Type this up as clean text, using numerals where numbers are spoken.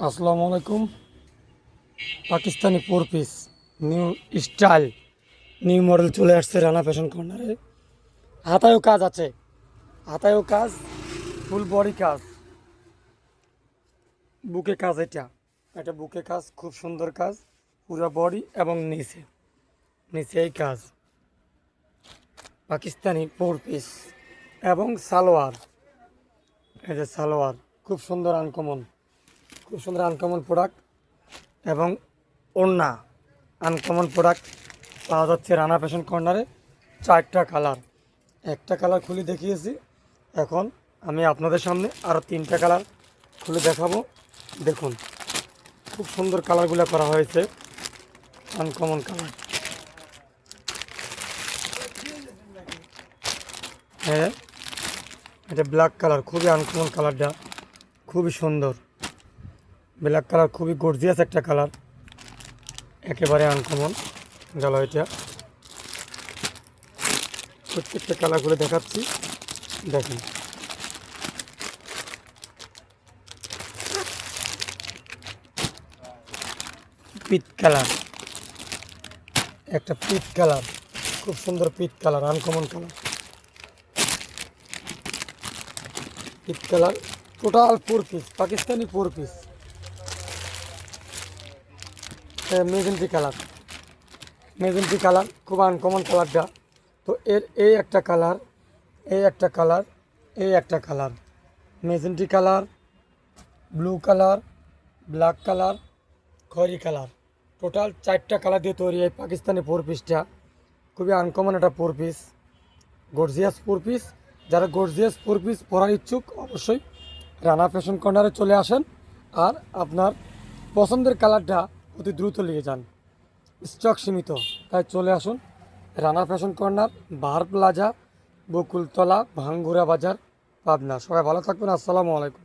আসসালামু আলাইকুম। Pakistani four piece new style new model চলে আসছে রানা ফ্যাশন কর্নারে। হাতায়ও কাজ আছে, হাতায়ও কাজ, ফুল বডি কাজ, বুকে কাজ। এটা বুকে কাজ, খুব সুন্দর কাজ, পুরো বডি এবং নিচে নিচে এই কাজ। পাকিস্তানি ফোর পিস এবং সালোয়ার, এই যে সালোয়ার খুব সুন্দর আনকমন, খুব সুন্দর আনকমন প্রোডাক্ট এবং ওড়না আনকমন প্রোডাক্ট পাওয়া যাচ্ছে রানা ফ্যাশন কর্নারে। 4টা কালার, একটা কালার খুলে দেখিয়েছি, এখন আমি আপনাদের সামনে আরও 3টা কালার খুলে দেখাবো। দেখুন খুব সুন্দর কালারগুলো করা হয়েছে, আনকমন কালার। হ্যাঁ, এটা ব্ল্যাক কালার, খুবই আনকমন কালারটা, খুবই সুন্দর ব্ল্যাক কালার, খুবই গর্জিয়াস একটা কালার, একেবারে আনকমন গেল এটা। প্রত্যেকটা কালারগুলো দেখাচ্ছি, দেখুন। পিট কালার, একটা পিট কালার, খুব সুন্দর পিট কালার, আনকমন কালার, পিট colour. Total four piece, Pakistani four piece. Magenta colour, magenta colour খুব আনকমন কালারটা। তো এর এই একটা কালার, এই একটা কালার, এই একটা colour, magenta colour, blue colour, black colour, খয়েরি কালার। টোটাল 4টা কালার দিয়ে তৈরি এই পাকিস্তানি ফোর পিসটা। খুবই আনকমন একটা four piece, gorgeous four piece. যারা গর্জিয়াস ফোর পিস পরার ইচ্ছুক অবশ্যই রানা ফ্যাশন কর্নারে চলে আসেন, আর আপনার পছন্দের কালারটা অতি দ্রুত নিয়ে যান। স্টক সীমিত, তাই চলে আসুন রানা ফ্যাশন কর্নার, বাহার প্লাজা, বকুলতলা, ভাঙ্গুরা বাজার, পাবনা। সবাই ভালো থাকবেন। আসসালামু আলাইকুম।